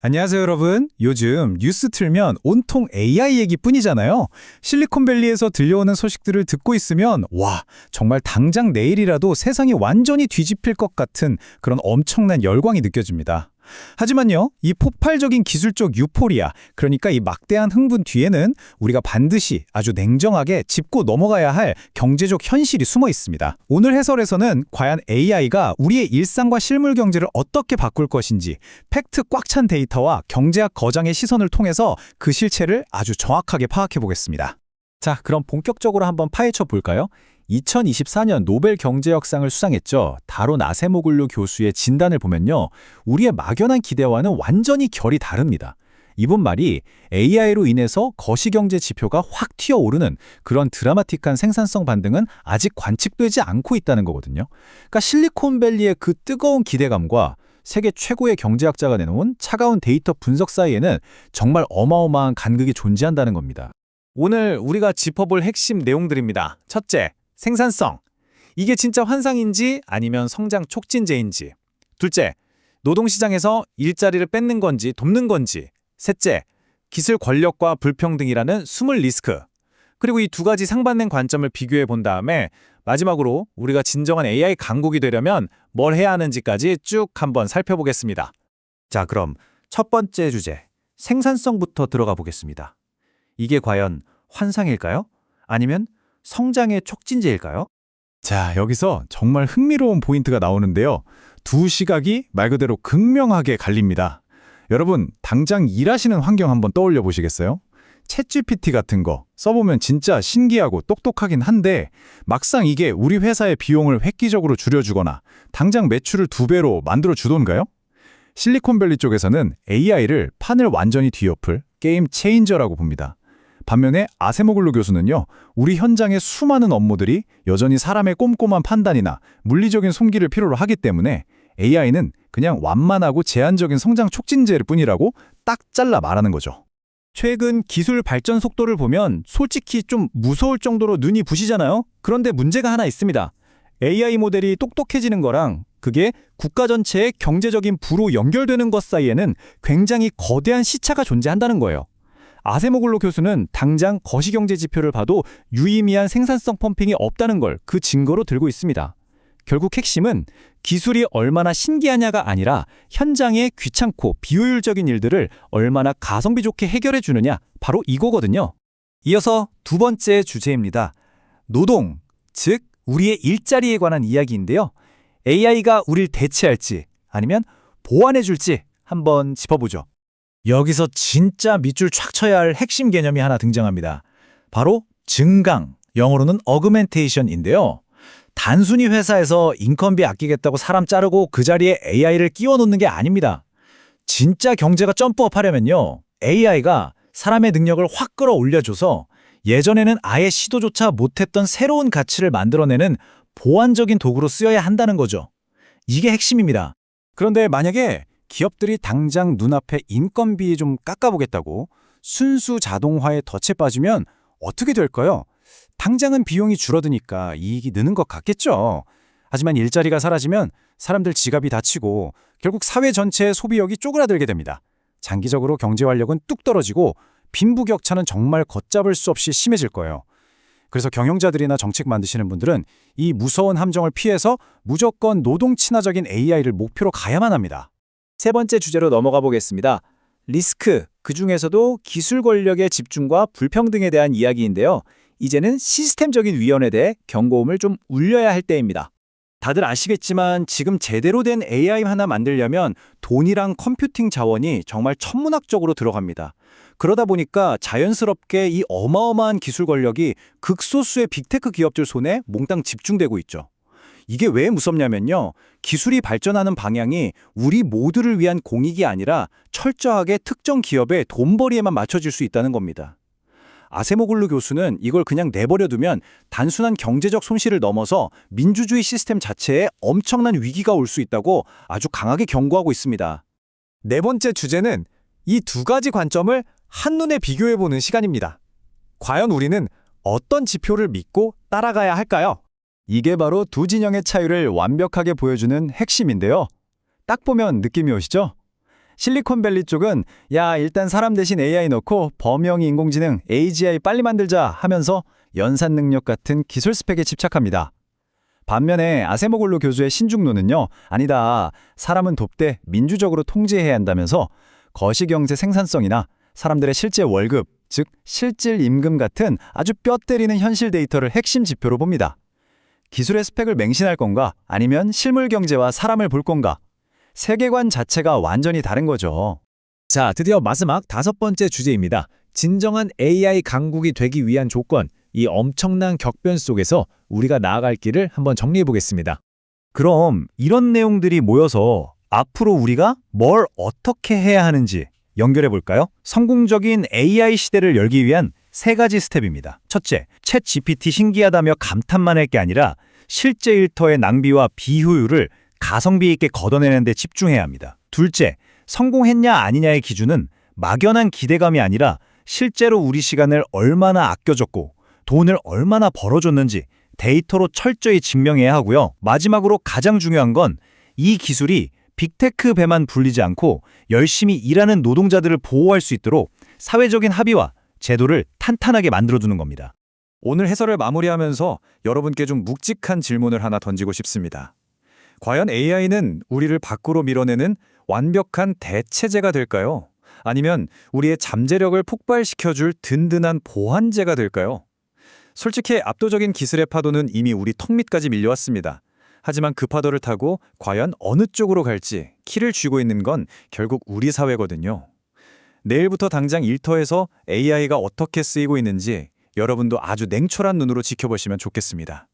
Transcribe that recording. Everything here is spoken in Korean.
안녕하세요, 여러분. 요즘 뉴스 틀면 온통 AI 얘기뿐이잖아요. 실리콘밸리에서 들려오는 소식들을 듣고 있으면 와, 정말 당장 내일이라도 세상이 완전히 뒤집힐 것 같은 그런 엄청난 열광이 느껴집니다. 하지만요, 이 폭발적인 기술적 유포리아, 그러니까 이 막대한 흥분 뒤에는 우리가 반드시 아주 냉정하게 짚고 넘어가야 할 경제적 현실이 숨어 있습니다. 오늘 해설에서는 과연 AI가 우리의 일상과 실물 경제를 어떻게 바꿀 것인지 팩트 꽉 찬 데이터와 경제학 거장의 시선을 통해서 그 실체를 아주 정확하게 파악해 보겠습니다. 자, 그럼 본격적으로 한번 파헤쳐 볼까요? 2024년 노벨 경제학상을 수상했죠. 다론 아세모글루 교수의 진단을 보면요. 우리의 막연한 기대와는 완전히 결이 다릅니다. 이분 말이 AI로 인해서 거시경제 지표가 확 튀어오르는 그런 드라마틱한 생산성 반등은 아직 관측되지 않고 있다는 거거든요. 그러니까 실리콘밸리의 그 뜨거운 기대감과 세계 최고의 경제학자가 내놓은 차가운 데이터 분석 사이에는 정말 어마어마한 간극이 존재한다는 겁니다. 오늘 우리가 짚어볼 핵심 내용들입니다. 첫째, 생산성. 이게 진짜 환상인지 아니면 성장 촉진제인지. 둘째, 노동시장에서 일자리를 뺏는 건지 돕는 건지. 셋째, 기술 권력과 불평등이라는 숨을 리스크. 그리고 이 두 가지 상반된 관점을 비교해 본 다음에 마지막으로 우리가 진정한 AI 강국이 되려면 뭘 해야 하는지까지 쭉 한번 살펴보겠습니다. 자, 그럼 첫 번째 주제, 생산성부터 들어가 보겠습니다. 이게 과연 환상일까요? 아니면 성장의 촉진제일까요? 자, 여기서 정말 흥미로운 포인트가 나오는데요. 두 시각이 말 그대로 극명하게 갈립니다. 여러분, 당장 일하시는 환경 한번 떠올려 보시겠어요? 챗GPT 같은 거 써보면 진짜 신기하고 똑똑하긴 한데 막상 이게 우리 회사의 비용을 획기적으로 줄여주거나 당장 매출을 2배로 만들어주던가요? 실리콘밸리 쪽에서는 AI를 판을 완전히 뒤엎을 게임 체인저라고 봅니다. 반면에 아세모글루 교수는요, 우리 현장의 수많은 업무들이 여전히 사람의 꼼꼼한 판단이나 물리적인 손길을 필요로 하기 때문에 AI는 그냥 완만하고 제한적인 성장 촉진제일 뿐이라고 딱 잘라 말하는 거죠. 최근 기술 발전 속도를 보면 솔직히 좀 무서울 정도로 눈이 부시잖아요? 그런데 문제가 하나 있습니다. AI 모델이 똑똑해지는 거랑 그게 국가 전체의 경제적인 부로 연결되는 것 사이에는 굉장히 거대한 시차가 존재한다는 거예요. 아세모글루 교수는 당장 거시경제 지표를 봐도 유의미한 생산성 펌핑이 없다는 걸 그 증거로 들고 있습니다. 결국 핵심은 기술이 얼마나 신기하냐가 아니라 현장의 귀찮고 비효율적인 일들을 얼마나 가성비 좋게 해결해 주느냐, 바로 이거거든요. 이어서 두 번째 주제입니다. 노동, 즉 우리의 일자리에 관한 이야기인데요. AI가 우릴 대체할지 아니면 보완해 줄지 한번 짚어보죠. 여기서 진짜 밑줄 촥 쳐야 할 핵심 개념이 하나 등장합니다. 바로 증강, 영어로는 어그멘테이션인데요. 단순히 회사에서 인건비 아끼겠다고 사람 자르고 그 자리에 AI를 끼워 놓는 게 아닙니다. 진짜 경제가 점프업 하려면요, AI가 사람의 능력을 확 끌어올려줘서 예전에는 아예 시도조차 못했던 새로운 가치를 만들어내는 보완적인 도구로 쓰여야 한다는 거죠. 이게 핵심입니다. 그런데 만약에 기업들이 당장 눈앞에 인건비 좀 깎아보겠다고 순수 자동화에 덫에 빠지면 어떻게 될까요? 당장은 비용이 줄어드니까 이익이 느는 것 같겠죠. 하지만 일자리가 사라지면 사람들 지갑이 닫히고 결국 사회 전체의 소비력이 쪼그라들게 됩니다. 장기적으로 경제 활력은 뚝 떨어지고 빈부격차는 정말 걷잡을 수 없이 심해질 거예요. 그래서 경영자들이나 정책 만드시는 분들은 이 무서운 함정을 피해서 무조건 노동 친화적인 AI를 목표로 가야만 합니다. 세 번째 주제로 넘어가 보겠습니다. 리스크, 그중에서도 기술 권력의 집중과 불평등에 대한 이야기인데요. 이제는 시스템적인 위험에 대해 경고음을 좀 울려야 할 때입니다. 다들 아시겠지만 지금 제대로 된 AI 하나 만들려면 돈이랑 컴퓨팅 자원이 정말 천문학적으로 들어갑니다. 그러다 보니까 자연스럽게 이 어마어마한 기술 권력이 극소수의 빅테크 기업들 손에 몽땅 집중되고 있죠. 이게 왜 무섭냐면요. 기술이 발전하는 방향이 우리 모두를 위한 공익이 아니라 철저하게 특정 기업의 돈벌이에만 맞춰질 수 있다는 겁니다. 아세모글루 교수는 이걸 그냥 내버려두면 단순한 경제적 손실을 넘어서 민주주의 시스템 자체에 엄청난 위기가 올 수 있다고 아주 강하게 경고하고 있습니다. 네 번째 주제는 이 두 가지 관점을 한눈에 비교해보는 시간입니다. 과연 우리는 어떤 지표를 믿고 따라가야 할까요? 이게 바로 두 진영의 차이를 완벽하게 보여주는 핵심인데요. 딱 보면 느낌이 오시죠? 실리콘밸리 쪽은 야, 일단 사람 대신 AI 넣고 범용이 인공지능 AGI 빨리 만들자 하면서 연산 능력 같은 기술 스펙에 집착합니다. 반면에 아세모글루 교수의 신중론은요, 아니다, 사람은 돕되 민주적으로 통제해야 한다면서 거시경제 생산성이나 사람들의 실제 월급, 즉 실질 임금 같은 아주 뼈 때리는 현실 데이터를 핵심 지표로 봅니다. 기술의 스펙을 맹신할 건가, 아니면 실물 경제와 사람을 볼 건가? 세계관 자체가 완전히 다른 거죠. 자, 드디어 마지막 5번째 주제입니다. 진정한 AI 강국이 되기 위한 조건, 이 엄청난 격변 속에서 우리가 나아갈 길을 한번 정리해 보겠습니다. 그럼 이런 내용들이 모여서 앞으로 우리가 뭘 어떻게 해야 하는지 연결해 볼까요? 성공적인 AI 시대를 열기 위한 3가지 스텝입니다. 첫째, 챗 GPT 신기하다며 감탄만 할 게 아니라 실제 일터의 낭비와 비효율을 가성비 있게 걷어내는 데 집중해야 합니다. 둘째, 성공했냐 아니냐의 기준은 막연한 기대감이 아니라 실제로 우리 시간을 얼마나 아껴줬고 돈을 얼마나 벌어줬는지 데이터로 철저히 증명해야 하고요. 마지막으로 가장 중요한 건 이 기술이 빅테크 배만 불리지 않고 열심히 일하는 노동자들을 보호할 수 있도록 사회적인 합의와 제도를 탄탄하게 만들어두는 겁니다. 오늘 해설을 마무리하면서 여러분께 좀 묵직한 질문을 하나 던지고 싶습니다. 과연 AI는 우리를 밖으로 밀어내는 완벽한 대체제가 될까요? 아니면 우리의 잠재력을 폭발시켜줄 든든한 보완제가 될까요? 솔직히 압도적인 기술의 파도는 이미 우리 턱 밑까지 밀려왔습니다. 하지만 그 파도를 타고 과연 어느 쪽으로 갈지 키를 쥐고 있는 건 결국 우리 사회거든요. 내일부터 당장 일터에서 AI가 어떻게 쓰이고 있는지 여러분도 아주 냉철한 눈으로 지켜보시면 좋겠습니다.